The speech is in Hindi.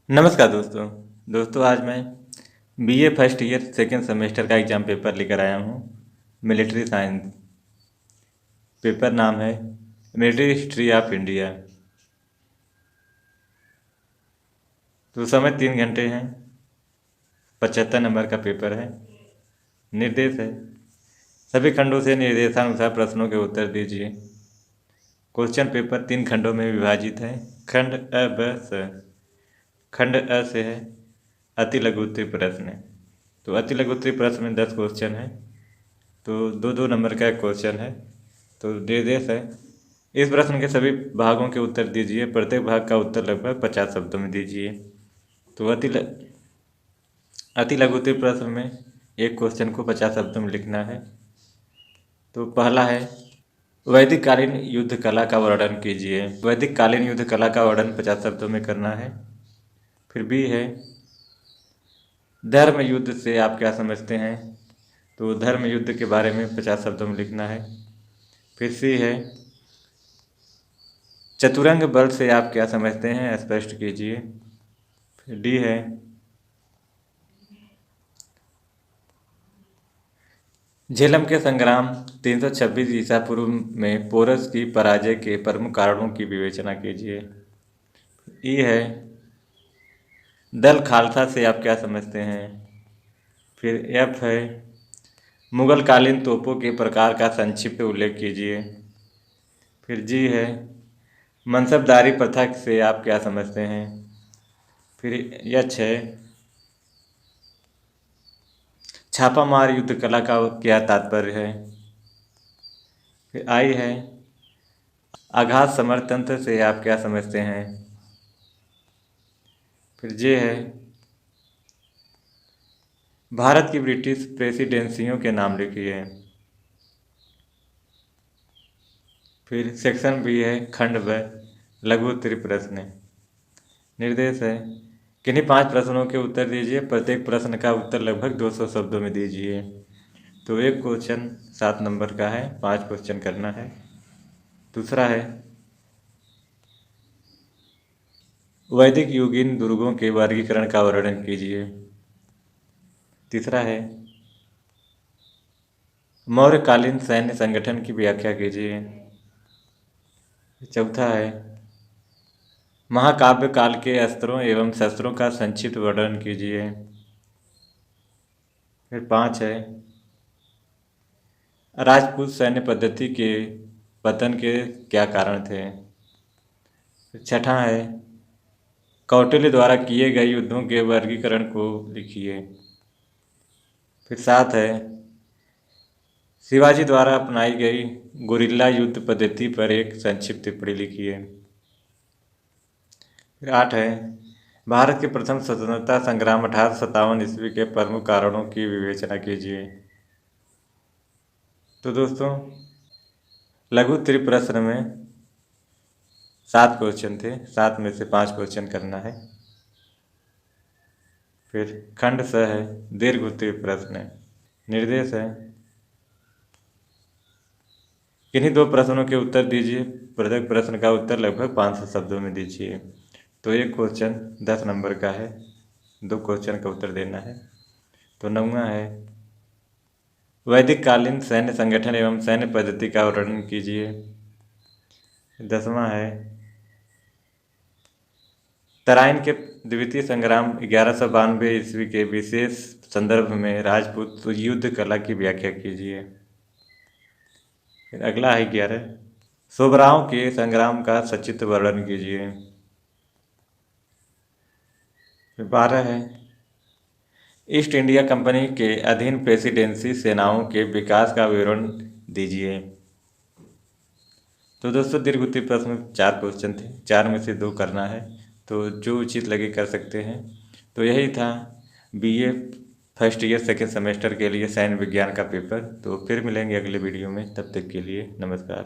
नमस्कार दोस्तों। आज मैं BA first year second semester का एग्ज़ाम पेपर लेकर आया हूँ। Military science. पेपर नाम है मिलिट्री हिस्ट्री ऑफ इंडिया। तो समय 3 घंटे हैं। 75 नंबर का पेपर है। निर्देश है सभी खंडों से निर्देशानुसार प्रश्नों के उत्तर दीजिए। क्वेश्चन पेपर 3 खंडों में विभाजित है। खंड अ ब स। खंड अ से है अति लघु उत्तरीय प्रश्न। तो अति लघु उत्तरीय प्रश्न में 10 क्वेश्चन है। तो 2-2 नंबर का एक क्वेश्चन है। तो निर्देश है इस प्रश्न के सभी भागों के उत्तर दीजिए। प्रत्येक भाग का उत्तर लगभग 50 शब्दों में दीजिए। तो अति लघु उत्तरीय प्रश्न में एक क्वेश्चन को 50 शब्दों में लिखना है। तो पहला है वैदिक कालीन युद्ध कला का वर्णन कीजिए। वैदिक कालीन युद्ध कला का वर्णन 50 शब्दों में करना है। फिर बी है धर्म युद्ध से आप क्या समझते हैं। तो धर्म युद्ध के बारे में 50 शब्दों में लिखना है। फिर सी है चतुरंग बल से आप क्या समझते हैं, स्पष्ट कीजिए। फिर डी है झेलम के संग्राम 326 ईसा पूर्व में पोरस की पराजय के प्रमुख कारणों की विवेचना कीजिए। ई है दल खालसा से आप क्या समझते हैं। फिर एफ है मुगल कालीन तोपों के प्रकार का संक्षिप्त उल्लेख कीजिए। फिर जी है मनसबदारी प्रथा से आप क्या समझते हैं। फिर एच है छापामार युद्ध कला का क्या तात्पर्य है। फिर आई है आघात समरतंत्र से आप क्या समझते हैं। फिर जे है भारत की ब्रिटिश प्रेसिडेंसियों के नाम लिखिए। फिर सेक्शन बी है खंड व लघु उत्तरीय प्रश्न। निर्देश है किन्हीं 5 प्रश्नों के उत्तर दीजिए। प्रत्येक प्रश्न का उत्तर लगभग 200 शब्दों में दीजिए। तो एक क्वेश्चन 7 नंबर का है, 5 क्वेश्चन करना है। दूसरा है वैदिक युगीन दुर्गों के वर्गीकरण का वर्णन कीजिए। तीसरा है मौर्यकालीन सैन्य संगठन की व्याख्या कीजिए। चौथा है महाकाव्य काल के अस्त्रों एवं शस्त्रों का संक्षिप्त वर्णन कीजिए। फिर 5 है राजपूत सैन्य पद्धति के पतन के क्या कारण थे। फिर छठा है कौटिल्य द्वारा किए गए युद्धों के वर्गीकरण को लिखिए। फिर 7 है शिवाजी द्वारा अपनाई गई गुरिल्ला युद्ध पद्धति पर एक संक्षिप्त टिप्पणी लिखिए। फिर 8 है भारत के प्रथम स्वतंत्रता संग्राम 1857 ईस्वी के प्रमुख कारणों की विवेचना कीजिए। तो दोस्तों लघु उत्तरीय प्रश्न में 7 क्वेश्चन थे, 7 में से 5 क्वेश्चन करना है। फिर खंड स है दीर्घ उत्तरीय प्रश्न। निर्देश है किन्हीं 2 प्रश्नों के उत्तर दीजिए। प्रत्येक प्रश्न का उत्तर लगभग 500 शब्दों में दीजिए। तो एक क्वेश्चन 10 नंबर का है, 2 क्वेश्चन का उत्तर देना है। तो 9वां है वैदिक कालीन सैन्य संगठन एवं सैन्य पद्धति का वर्णन कीजिए। 10वां है तराइन के द्वितीय संग्राम 1192 ईस्वी के विशेष संदर्भ में राजपूत युद्ध कला की व्याख्या कीजिए। फिर अगला है 11 सोबराओं के संग्राम का सचित्र वर्णन कीजिए। फिर 12 है ईस्ट इंडिया कंपनी के अधीन प्रेसिडेंसी सेनाओं के विकास का विवरण दीजिए। तो दोस्तों दीर्घ उत्तरीय प्रश्न में 4 क्वेश्चन थे, 4 में से 2 करना है। तो जो उचित लगे कर सकते हैं। तो यही था BA first year second semester के लिए सैन्य विज्ञान का पेपर। तो फिर मिलेंगे अगले वीडियो में, तब तक के लिए नमस्कार।